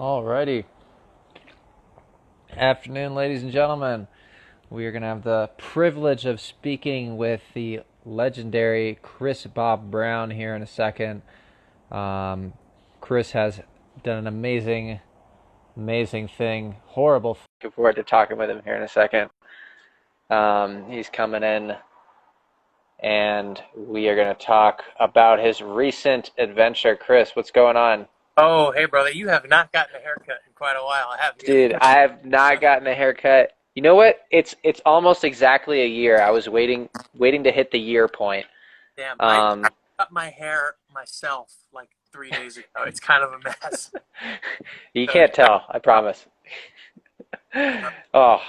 Alrighty. Afternoon, ladies and gentlemen. We are going to have the privilege of speaking with the legendary Kris Bob Brown here in a second. Kris has done an amazing thing. Horrible. Looking forward to talking with him here in a second. He's coming in, and we are going to talk about his recent adventure. Kris, what's going on? Oh, hey, brother, you have not gotten a haircut in quite a while, have you? Dude, I have not gotten a haircut. You know what? It's almost exactly a year. I was waiting to hit the year point. Damn, I Um, cut my hair myself like 3 days ago. It's kind of a mess. you So, can't tell, I promise. Oh,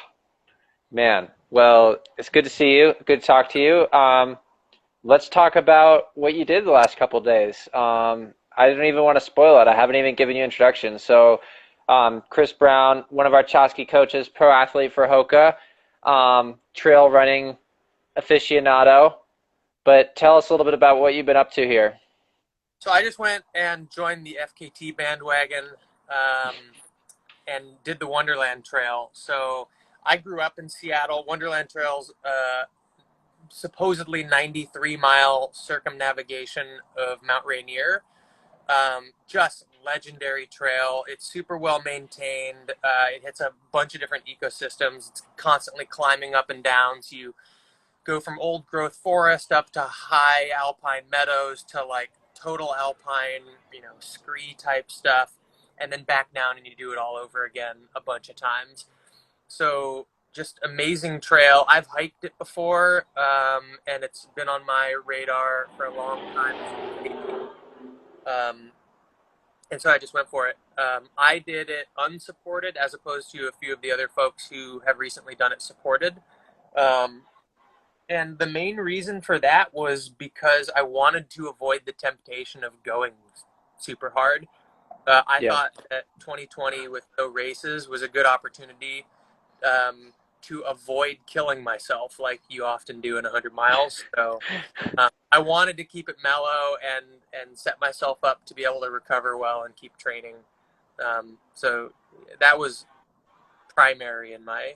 man. Well, it's good to see you. Good to talk to you. Let's talk about what you did the last couple of days. I don't even want to spoil it. I haven't even given you introduction. So, Kris Brown, one of our Chaski coaches, pro athlete for Hoka, trail running aficionado. But tell us a little bit about what you've been up to here. so I just went and joined the FKT bandwagon um, and did the Wonderland Trail. So I grew up in Seattle. Wonderland Trail's supposedly 93-mile circumnavigation of Mount Rainier. Just legendary trail. It's super well maintained. It hits a bunch of different ecosystems. It's constantly climbing up and down. So you go from old growth forest up to high alpine meadows to like total alpine, scree type stuff, and then back down and you do it all over again a bunch of times. So just amazing trail. I've hiked it before, and it's been on my radar for a long time. Um, and so I just went for it. I did it unsupported as opposed to a few of the other folks who have recently done it supported. Um, and the main reason for that was because I wanted to avoid the temptation of going super hard. I Yeah. thought that 2020 with no races was a good opportunity to avoid killing myself like you often do in 100 miles. So I wanted to keep it mellow and set myself up to be able to recover well and keep training. So that was primary in my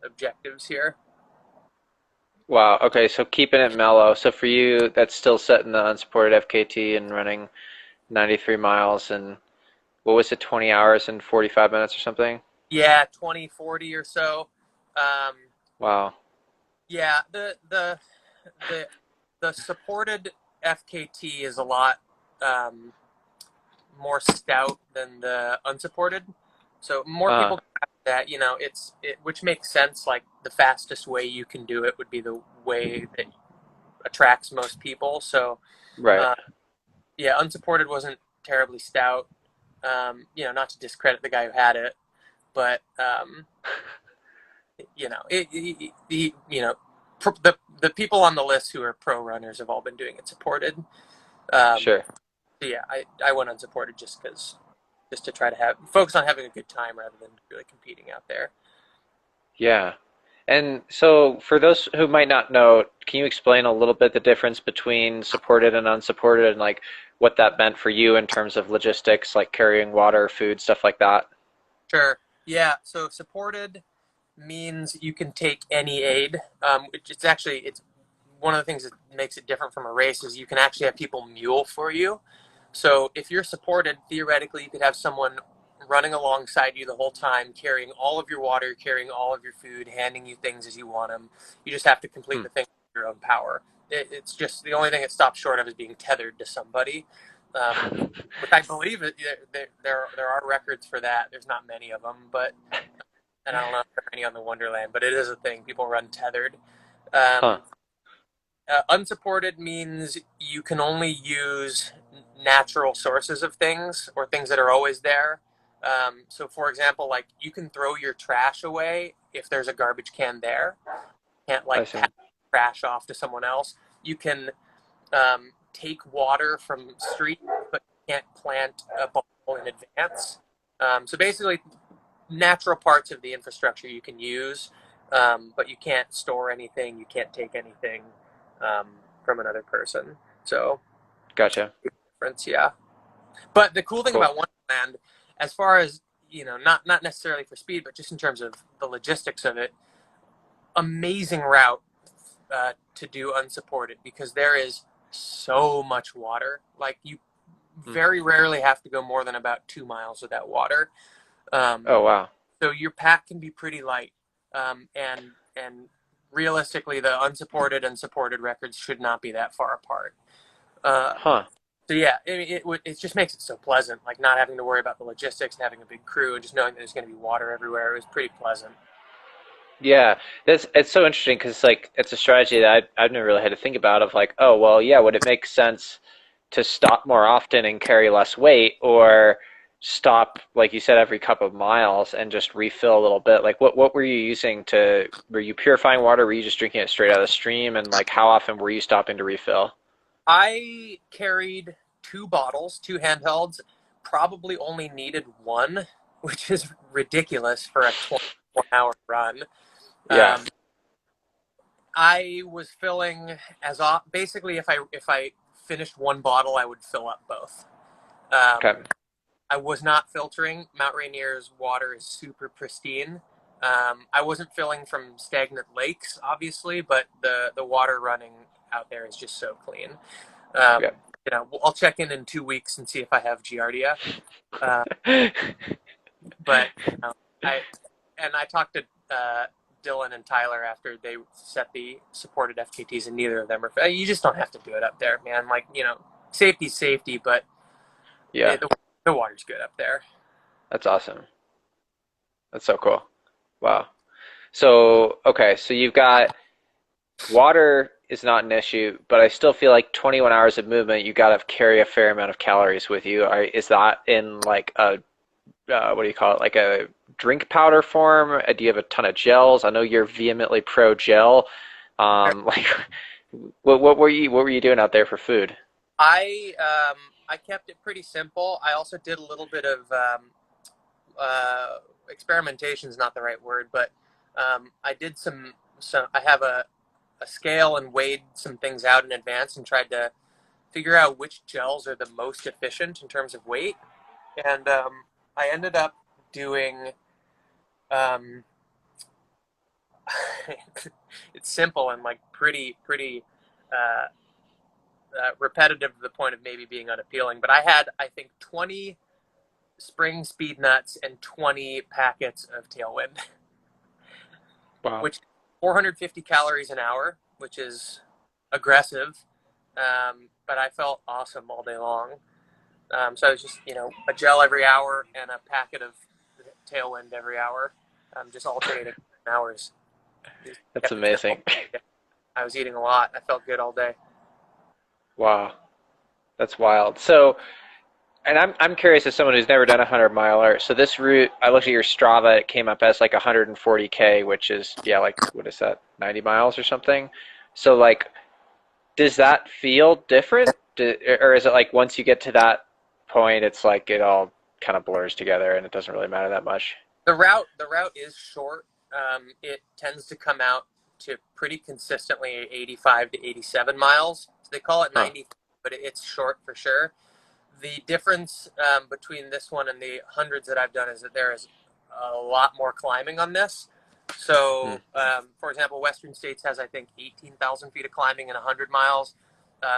objectives here. Wow. Okay. So keeping it mellow. So for you, that's still setting the unsupported FKT and running 93 miles and what was it, 20 hours and 45 minutes or something? Yeah, 2040 or so. Um, Wow. yeah, the the supported FKT is a lot um, more stout than the unsupported. So more Uh, people have that, which makes sense. Like the fastest way you can do it would be the way that attracts most people. So right. uh, yeah, unsupported wasn't terribly stout. Not to discredit the guy who had it, but the people on the list who are pro runners have all been doing it supported. Um, Sure. so yeah, I went unsupported just to try to focus on having a good time rather than really competing out there. Yeah. And so for those who might not know, can you explain a little bit the difference between supported and unsupported and like what that meant for you in terms of logistics, like carrying water, food, stuff like that? Sure. Yeah. So supported means you can take any aid. It's one of the things that makes it different from a race is you can actually have people mule for you. So if you're supported, theoretically, you could have someone running alongside you the whole time, carrying all of your water, carrying all of your food, handing you things as you want them. You just have to complete Hmm. the thing with your own power. It's just the only thing it stops short of is being tethered to somebody. Which I believe there are records for that. There's not many of them, but and I don't know if there are any on the Wonderland, but it is a thing. People run tethered. Huh. Um, Unsupported means you can only use natural sources of things or things that are always there. So, for example, like you can throw your trash away if there's a garbage can there. You can't I like see. pass trash off to someone else. You can take water from street, but you can't plant a bottle in advance. So basically, natural parts of the infrastructure you can use, but you can't store anything. You can't take anything um, from another person. So Gotcha. difference, yeah. But the cool thing Cool. about Wonderland, as far as, not necessarily for speed, but just in terms of the logistics of it, amazing route to do unsupported, because there is so much water. Like, you Mm. very rarely have to go more than about 2 miles without water. Um, Oh, wow. so your pack can be pretty light, and realistically, the unsupported and supported records should not be that far apart. Uh, Huh. so yeah, it just makes it so pleasant, like not having to worry about the logistics and having a big crew and just knowing that there's going to be water everywhere. It was pretty pleasant. Yeah, it's so interesting because like it's a strategy that I've never really had to think about of like, oh well, yeah, would it make sense to stop more often and carry less weight, or stop like you said every couple of miles and just refill a little bit? Like what were you using to? Were you purifying water? Were you just drinking it straight out of the stream? And like how often were you stopping to refill? I carried two bottles, two handhelds, probably only needed one, which is ridiculous for a 21-hour run. Yeah. Um, I was filling as off. Basically, if I finished one bottle, I would fill up both. Okay. I was not filtering. Mount Rainier's water is super pristine. I wasn't filling from stagnant lakes, obviously, but the water running out there is just so clean. Yeah. I'll check in 2 weeks and see if I have Giardia. Uh, but I talked to Dylan and Tyler after they set the supported FKTs, and neither of them are. You just don't have to do it up there, man. Like, safety's safety, but Yeah. the water's good up there. That's awesome. That's so cool. Wow. So, okay, so you've got water is not an issue, but I still feel like 21 hours of movement, you got to carry a fair amount of calories with you. Is that in like a what do you call it? Like a drink powder form? Do you have a ton of gels? I know you're vehemently pro gel. Like, what were you doing out there for food? I kept it pretty simple. I also did a little bit of experimentation is not the right word, but I did some. I have a scale and weighed some things out in advance and tried to figure out which gels are the most efficient in terms of weight. And I ended up doing. Um, it's simple and like pretty uh, repetitive to the point of maybe being unappealing. But I had, I think, 20 spring speed nuts and 20 packets of Tailwind, Wow. which 450 calories an hour, which is aggressive. But I felt awesome all day long. So I was just, a gel every hour and a packet of Tailwind every hour, just alternating hours. Just That's kept it simple. amazing. I was eating a lot. I felt good all day. Wow. That's wild. So, and I'm curious as someone who's never done a 100 miler. So this route, I looked at your Strava, it came up as like 140K, which is yeah, like what is that, 90 miles or something? So like, does that feel different? Or is it like once you get to that point, it's like it all kind of blurs together and it doesn't really matter that much? The route is short. It tends to come out to pretty consistently 85 to 87 miles. So they call it Huh. 90, but it's short for sure. The difference between this one and the hundreds that I've done is that there is a lot more climbing on this. Hmm. So, for example, Western States has, I think, 18,000 feet of climbing in 100 miles.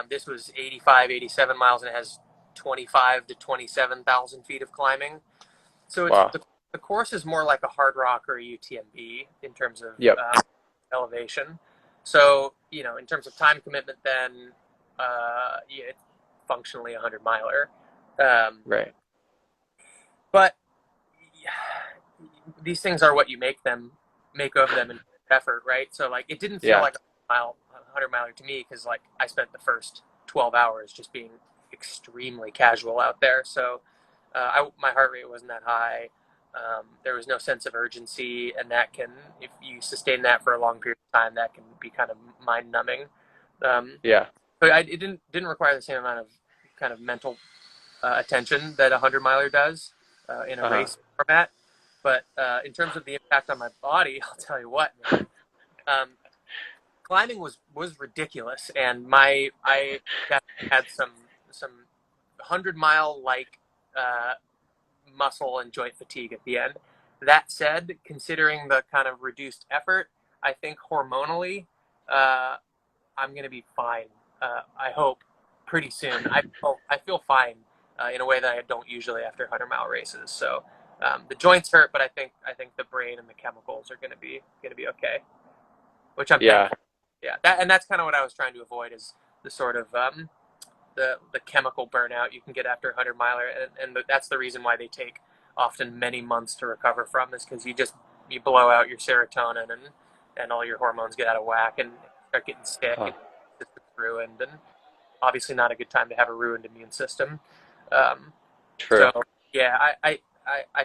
This was 85, 87 miles, and it has 25 to 27,000 feet of climbing. So Wow. the course is more like a hard rock or a UTMB in terms of Yep. elevation. So, in terms of time commitment, then yeah, it's functionally a 100 miler. Um, Right. but yeah, these things are what you make of them in effort, right? So like it didn't feel Yeah. like a 100 miler to me because like I spent the first 12 hours just being extremely casual out there. So my heart rate wasn't that high. There was no sense of urgency, and that can, if you sustain that for a long period of time, that can be kind of mind numbing. Um, Yeah. but it didn't require the same amount of kind of mental attention that a 100 miler does in a Uh-huh. race format. But in terms of the impact on my body, I'll tell you what, man. Um, Climbing was ridiculous, and I definitely had some 100 mile like uh, muscle and joint fatigue at the end. That said, considering the kind of reduced effort, I think hormonally, I'm going to be fine. I hope pretty soon. I feel fine in a way that I don't usually after 100-mile races. So the joints hurt, but I think the brain and the chemicals are going to be okay, which I'm Yeah. thankful. Yeah, that's kind of what I was trying to avoid is the sort of the chemical burnout you can get after a 100-miler, and that's the reason why they take often many months to recover from, is because you blow out your serotonin and all your hormones get out of whack and start getting sick Huh. and it's ruined, and obviously not a good time to have a ruined immune system. Um, True. so yeah, I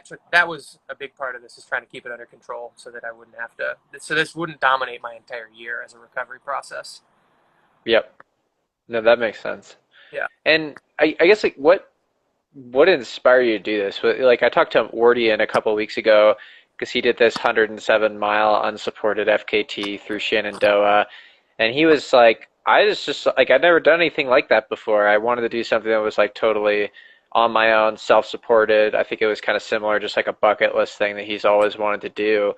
took that was a big part of this, is trying to keep it under control so that I wouldn't have to. So this wouldn't dominate my entire year as a recovery process. Yep. No, that makes sense. Yeah. And I guess like what inspired you to do this? Like I talked to Wardian a couple of weeks ago because he did this 107-mile unsupported FKT through Shenandoah, and he was like, I was just like, I'd never done anything like that before. I wanted to do something that was like totally on my own, self-supported. I think it was kind of similar, just like a bucket list thing that he's always wanted to do.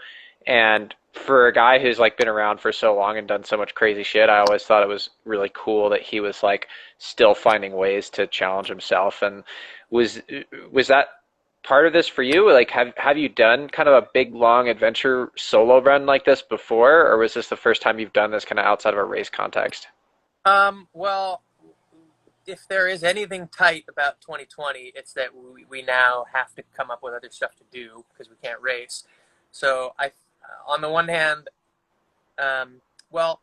And for a guy who's like been around for so long and done so much crazy shit, I always thought it was really cool that he was like still finding ways to challenge himself. And was was that part of this for you? Like, have you done kind of a big long adventure solo run like this before, or was this the first time you've done this kind of outside of a race context? Well, if there is anything tight about 2020, it's that we now have to come up with other stuff to do because we can't race. So on the one hand, um, well,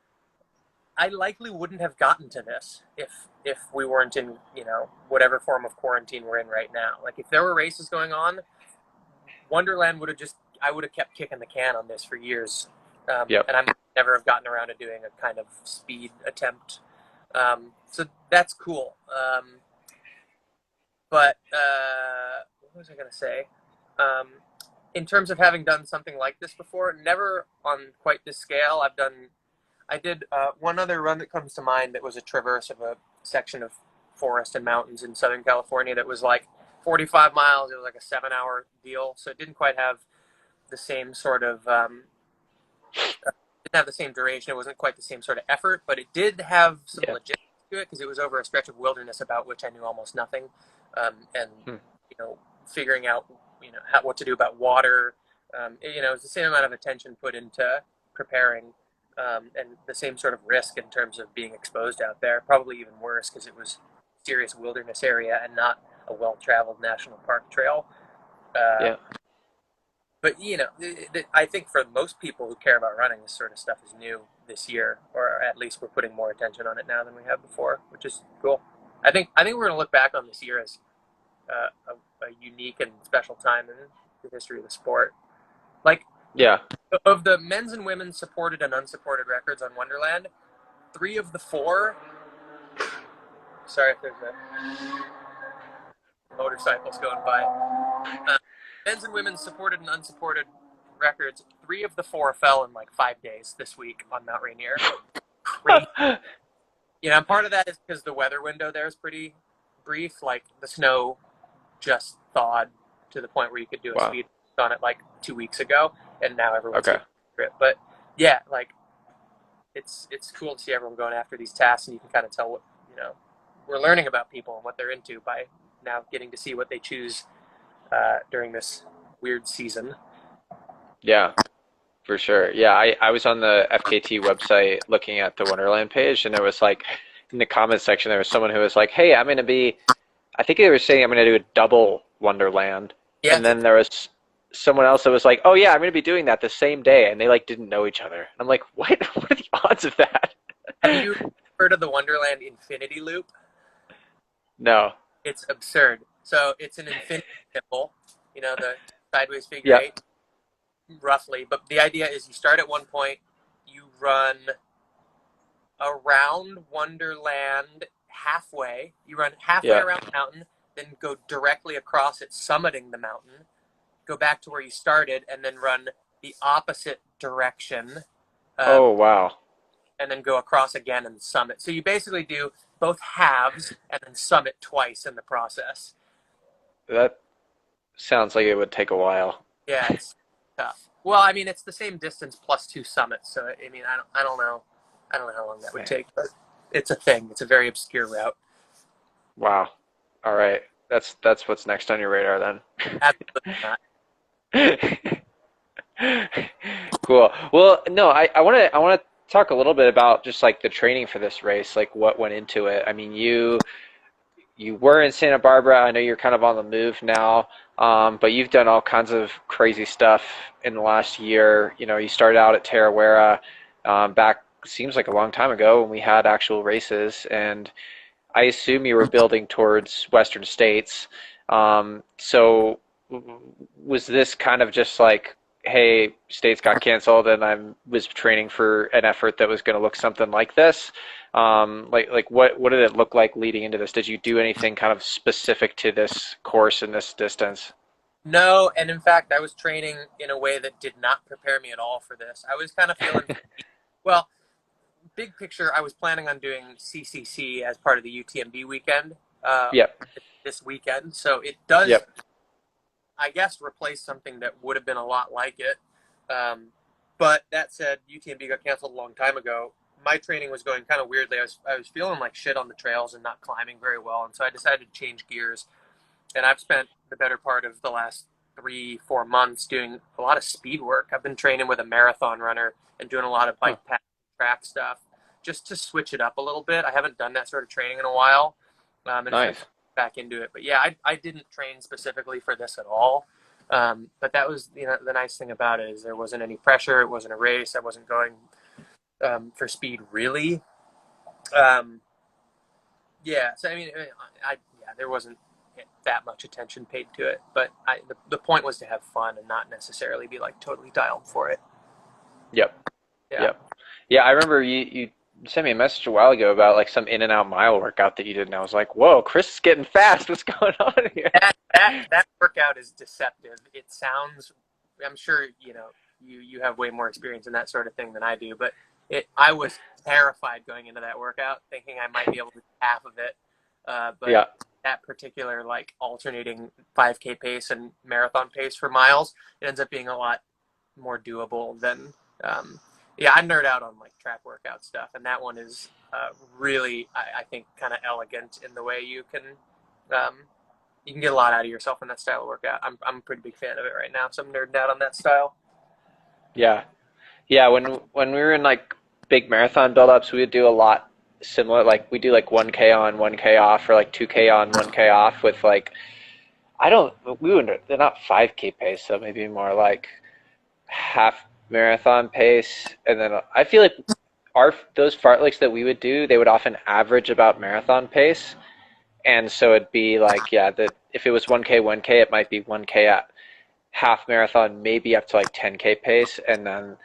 I likely wouldn't have gotten to this if we weren't in whatever form of quarantine we're in right now. Like if there were races going on, Wonderland I would have kept kicking the can on this for years, Yep. and I might never have gotten around to doing a kind of speed attempt. So that's cool. But what was I going to say? In terms of having done something like this before, never on quite this scale. I did one other run that comes to mind that was a traverse of a section of forest and mountains in Southern California that was like 45 miles. It was like a 7-hour deal, so it didn't quite have the same sort of didn't have the same duration. It wasn't quite the same sort of effort, but it did have some Yeah. logistics to it because it was over a stretch of wilderness about which I knew almost nothing, and Hmm. figuring out what to do about water. It was the same amount of attention put into preparing, and the same sort of risk in terms of being exposed out there. Probably even worse because it was a serious wilderness area and not a well-traveled national park trail. Uh, Yeah. but I think for most people who care about running, this sort of stuff is new this year, or at least we're putting more attention on it now than we have before, which is cool. I think we're going to look back on this year as a unique and special time in the history of the sport. Like, Yeah. of the men's and women's supported and unsupported records on Wonderland, 3 of the 4. Sorry if there's motorcycles going by. Men's and women's supported and unsupported records, 3 of the 4 fell in like 5 days this week on Mount Rainier. Crazy. And part of that is because the weather window there is pretty brief. Like the snow just thawed to the point where you could do a Wow. speed on it like 2 weeks ago, and now everyone's Okay. it. But yeah, like it's cool to see everyone going after these tasks, and you can kind of tell what we're learning about people and what they're into by now getting to see what they choose during this weird season. Yeah, for sure. Yeah, I was on the FKT website looking at the Wonderland page, and there was like in the comments section there was someone who was like, "Hey, I'm going to be." I think they were saying I'm going to do a double Wonderland, Yeah, and then there was someone else that was like, "Oh yeah, I'm going to be doing that the same day," and they like didn't know each other. And I'm like, "What? What are the odds of that?" have you heard of the Wonderland Infinity Loop? No. It's absurd. So it's an infinity symbol, the sideways figure Yeah. eight, roughly. But the idea is you start at one point, you run around Wonderland halfway. You run halfway Yeah. around the mountain, then go directly across it, summiting the mountain. Go back to where you started, and then run the opposite direction, Oh um, wow. and then go across again and summit. So you basically do both halves and then summit twice in the process. That Sounds like it would take a while. Yeah, it's tough. Well, I mean, it's the same distance plus two summits, so I mean, I don't know how long that would Man. take, but it's a thing. It's a very obscure route. Wow. All right. That's what's next on your radar Absolutely not. then. Cool. Well, no, I want to talk a little bit about just like the training for this race, like what went into it. I mean, you were in Santa Barbara. I know you're kind of on the move now, but you've done all kinds of crazy stuff in the last year. You know, you started out at Tarawera, back seems like a long time ago when we had actual races, and I assume you were building towards Western States. So was this kind of just like, hey, States got canceled, and I was training for an effort that was going to look something like this? Like what did it look like leading into this? Did you do anything kind of specific to this course and this distance? No, and in fact, I was training in a way that did not prepare me at all for this. I was kind of feeling, well, big picture, I was planning on doing CCC as part of the UTMB weekend Yep, this weekend. So it does, yep. I guess, replace something that would have been a lot like it. Um, but that said, UTMB got canceled a long time ago. My training was going kind of weirdly. I was feeling like shit on the trails and not climbing very well. And so I decided to change gears. And I've spent the better part of the last 3, 4 months doing a lot of speed work. I've been training with a marathon runner and doing a lot of Huh, bike pack track stuff just to switch it up a little bit. I haven't done that sort of training in a while, and it's been nice. back into it. But yeah, I didn't train specifically for this at all. But that was, the nice thing about it is there wasn't any pressure. It wasn't a race. I wasn't going for speed really. Um, yeah, so I mean, yeah, there wasn't that much attention paid to it, but the point was to have fun and not necessarily be like totally dialed for it. Yep, Yeah, yep. Yeah, I remember you sent me a message a while ago about like some in and out mile workout that you did, and I was like, whoa, Chris is getting fast. What's going on here? that workout is deceptive. It sounds, I'm sure you have way more experience in that sort of thing than I do, but I was terrified going into that workout, thinking I might be able to do half of it, but Yeah, that particular like alternating 5K pace and marathon pace for miles, it ends up being a lot more doable than um, yeah, I nerd out on like track workout stuff, and that one is really I think kind of elegant in the way um, you can get a lot out of yourself in that style of workout. I'm a pretty big fan of it right now, so I'm nerding out on that style. yeah. Yeah, when we were in like big marathon build-ups, we would do a lot similar. Like we do like 1K on, 1K off, or like 2K on, 1K off with like I don't we would they're not 5K pace, so maybe more like half marathon pace. And then I feel like our those fartleks that we would do, they would often average about marathon pace. And so it'd be like, yeah, that if it was 1K, 1K, it might be 1K at half marathon, maybe up to like 10K pace, and then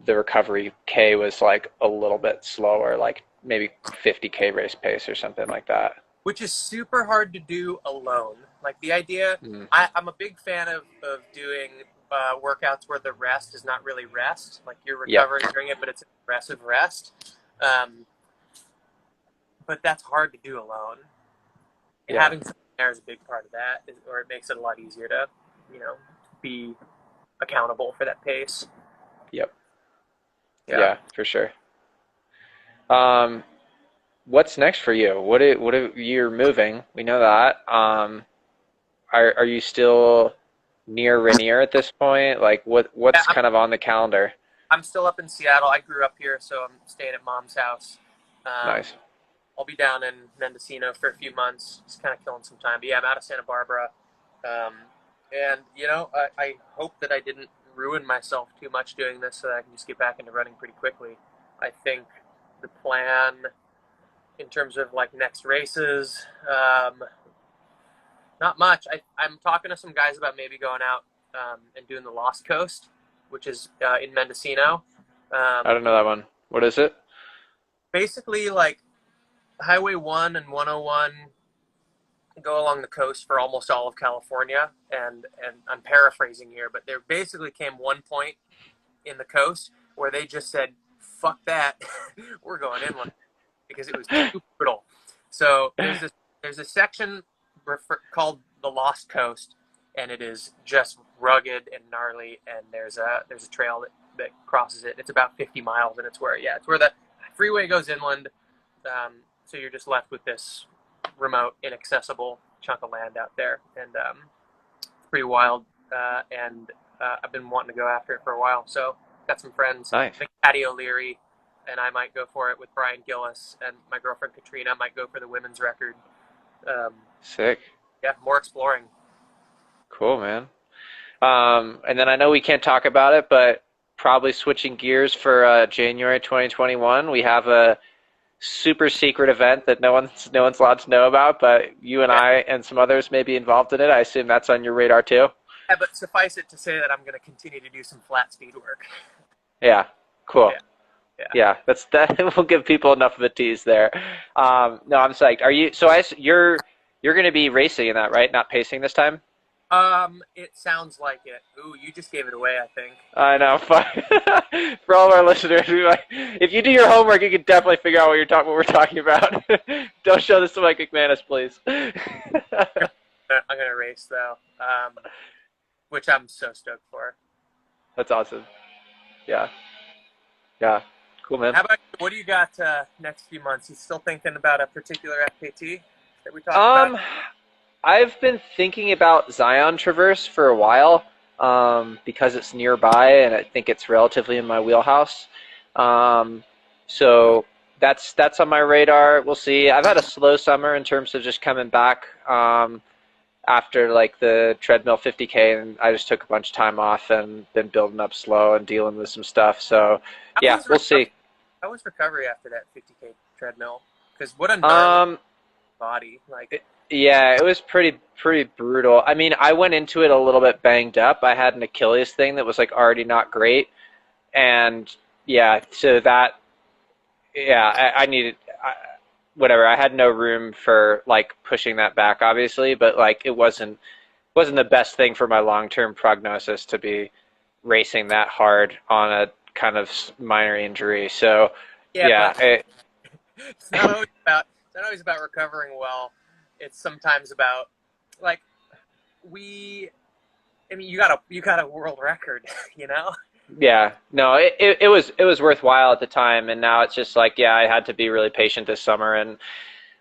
the recovery K was like a little bit slower, like maybe 50K race pace or something like that. Which is super hard to do alone. Like the idea, Mm. I'm a big fan of doing workouts where the rest is not really rest. Like you're Yep. recovering during it, but it's a progressive rest. Um, but that's hard to do alone. And Yeah. having someone there is a big part of that, or it makes it a lot easier to, you know, be accountable for that pace. Yep. Yeah. Yeah, for sure. Um, what's next for you? You're moving? We know that. Are you still near Rainier at this point? Like Yeah, what's kind of on the calendar? I'm still up in Seattle. I grew up here, so I'm staying at mom's house. Nice. I'll be down in Mendocino for a few months, just kind of killing some time. But yeah, I'm out of Santa Barbara. Um, and, I hope that I didn't ruin myself too much doing this so that I can just get back into running pretty quickly. I think the plan in terms of like next races, not much. I'm talking to some guys about maybe going out and doing the Lost Coast, which is in Mendocino. I Um, don't know that one. What is it? Basically, like Highway 1 and 101 go along the coast for almost all of California, and I'm paraphrasing here, but there basically came one point in the coast where they just said, "Fuck that, we're going inland," because it was too brutal. So there's a section called the Lost Coast, and it is just rugged and gnarly. And there's a trail that crosses it. It's about 50 miles, and it's where the freeway goes inland. So you're just left with this remote, inaccessible chunk of land out there, and it's pretty wild. And I've been wanting to go after it for a while. So got some friends, Nice. I think Patty O'Leary, and I might go for it with Brian Gillis, and my girlfriend Katrina might go for the women's record. Sick. Yeah, more exploring. Cool, man. And then I know we can't talk about it, but probably switching gears for January 2021, we have a super secret event that no one's allowed to know about, but you and I and some others may be involved in it. I assume that's on your radar too. Yeah, but suffice it to say that I'm going to continue to do some flat speed work. Yeah, cool. Yeah. Yeah, that will give people enough of a tease there. No, I'm psyched. Are you? So you're going to be racing in that, right? Not pacing this time. It sounds like it. Ooh, you just gave it away, I think. I know. For all of our listeners, if you do your homework, you can definitely figure out what we're talking about. Don't show this to Mike McManus, please. I'm gonna race though, which I'm so stoked for. That's awesome. Yeah. Yeah. Cool, man. How about you? What do you got next few months? You still thinking about a particular FKT that we talked about? I've been thinking about Zion Traverse for a while, because it's nearby and I think it's relatively in my wheelhouse. So that's on my radar. We'll see. I've had a slow summer in terms of just coming back after like the treadmill 50K, and I just took a bunch of time off and been building up slow and dealing with some stuff. So yeah, we'll see. How was recovery after that 50K treadmill? Because what a gnarly body. Like, yeah, it was pretty brutal. I mean, I went into it a little bit banged up. I had an Achilles thing that was like already not great, and yeah, so that, yeah, I needed whatever. I had no room for like pushing that back, obviously, but like it wasn't the best thing for my long-term prognosis to be racing that hard on a kind of minor injury. So yeah, it's not always about recovering well. It's sometimes about like you got a world record, you know? Yeah, no, it was worthwhile at the time, and now it's just like, yeah, I had to be really patient this summer, and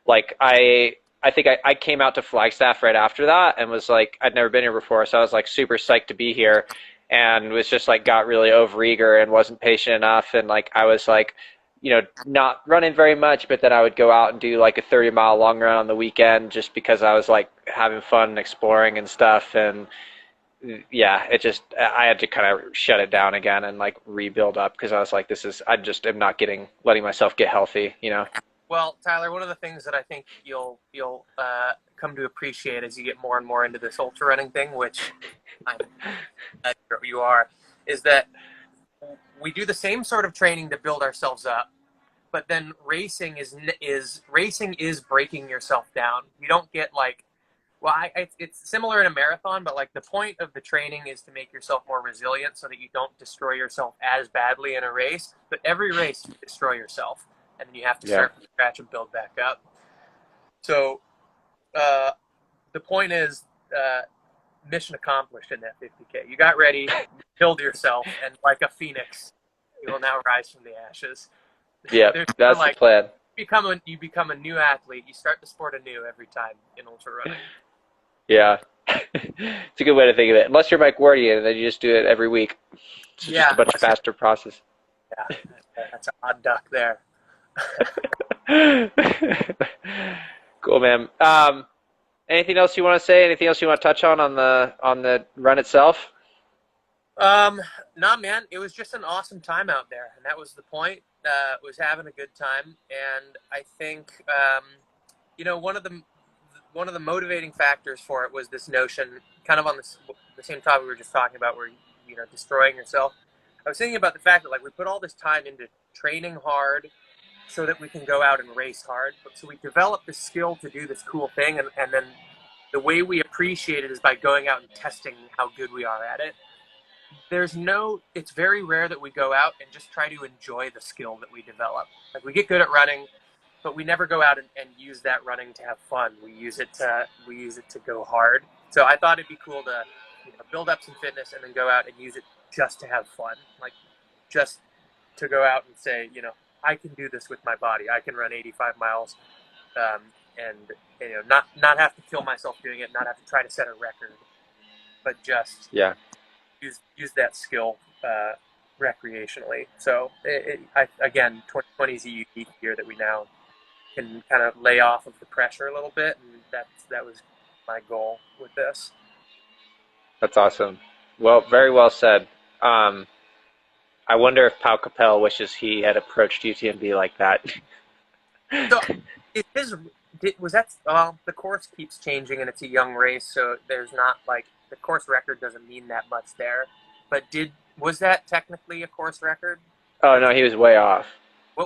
like I think I came out to Flagstaff right after that and was like, I'd never been here before, so I was like super psyched to be here, and was just like got really overeager and wasn't patient enough, and like I was like, not running very much, but then I would go out and do like a 30-mile long run on the weekend just because I was like having fun and exploring and stuff. And yeah, I had to kind of shut it down again and like rebuild up because I was like, I just am not letting myself get healthy. Well, Tyler, one of the things that I think you'll come to appreciate as you get more and more into this ultra running thing, which you are, is that we do the same sort of training to build ourselves up, but then racing is breaking yourself down. You don't get like, well, it's similar in a marathon, but like the point of the training is to make yourself more resilient so that you don't destroy yourself as badly in a race. But every race you destroy yourself, and then you have to start from scratch and build back up. So the point is, mission accomplished in that 50K. You got ready, you killed yourself, and like a phoenix, you will now rise from the ashes. Yeah, that's the plan. You become a new athlete. You start the sport anew every time in ultra running. Yeah, it's a good way to think of it. Unless you're Mike Wardy, and then you just do it every week. It's just a much faster process. Yeah, that's an odd duck there. Cool, man. Anything else you want to say? Anything else you want to touch on the run itself? Nah, man, it was just an awesome time out there, and that was the point. Was having a good time, and I think one of the motivating factors for it was this notion, kind of on the same topic we were just talking about, where destroying yourself. I was thinking about the fact that like we put all this time into training hard so that we can go out and race hard. So we develop the skill to do this cool thing, and then the way we appreciate it is by going out and testing how good we are at it. It's very rare that we go out and just try to enjoy the skill that we develop. Like we get good at running, but we never go out and use that running to have fun. We use it to go hard. So I thought it'd be cool to build up some fitness and then go out and use it just to have fun, like just to go out and say, I can do this with my body. I can run 85 miles, and not have to kill myself doing it, not have to try to set a record, but just use that skill recreationally. So again, 2020 is a unique year that we now can kind of lay off of the pressure a little bit, and that was my goal with this. That's awesome. Well, very well said. I wonder if Pau Capel wishes he had approached UTMB like that. So, the course keeps changing and it's a young race, so there's not like the course record doesn't mean that much there. But was that technically a course record? Oh no, he was way off.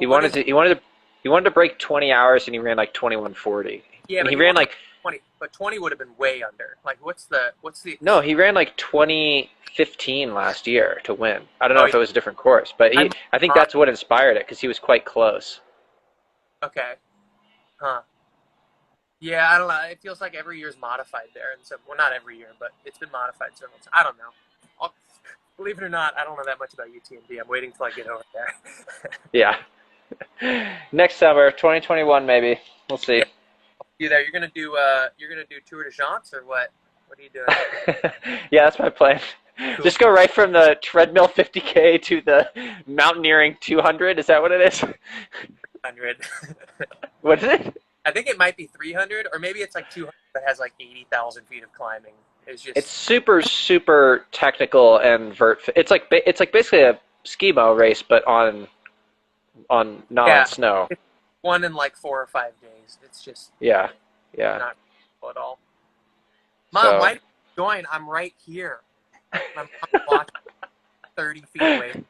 He wanted to break 20 hours and he ran like 21:40. Yeah, and but he ran like 20, but 20 would have been way under. Like what's the No, he ran like 2015 last year to win. I don't know if it was a different course, but I think that's what inspired it because he was quite close. Okay. Huh. Yeah, I don't know. It feels like every year's modified there, and so not every year, but it's been modified several times. I don't know. Believe it or not, I don't know that much about UTMB. I'm waiting till I get over there. Yeah. Next summer, 2021 maybe. We'll see. Yeah. You there? You're gonna do Tour de Chance or what? What are you doing? Yeah, that's my plan. Cool. Just go right from the treadmill 50K to the mountaineering 200. Is that what it is? 300. What is it? I think it might be 300, or maybe it's like 200 that has like 80,000 feet of climbing. It's super technical and it's like basically a ski-mo race, but on snow. It's one in like 4 or 5 days. It's just not cool at all. Mom, why did you join? I'm right here. I'm walking 30 feet away.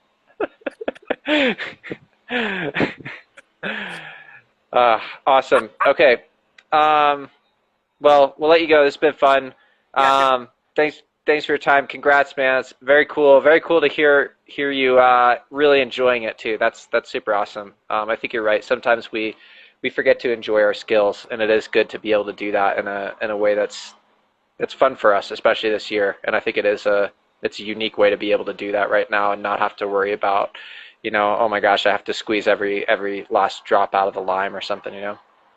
Awesome. Okay. Well, we'll let you go. This has been fun. Thanks for your time. Congrats, man. It's very cool. Very cool to hear you really enjoying it too. That's super awesome. I think you're right. Sometimes we forget to enjoy our skills, and it is good to be able to do that in a way that's fun for us, especially this year. And I think it's a unique way to be able to do that right now and not have to worry about, oh my gosh, I have to squeeze every last drop out of the lime or something,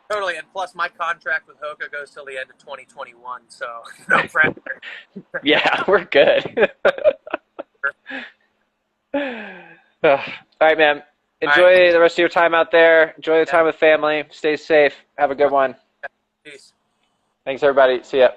Totally, and plus my contract with Hoka goes till the end of 2021, so no pressure. Yeah, we're good. All right, man. Enjoy the rest of your time out there. Enjoy the time with family. Stay safe. Have a good one. Peace. Thanks, everybody. See ya.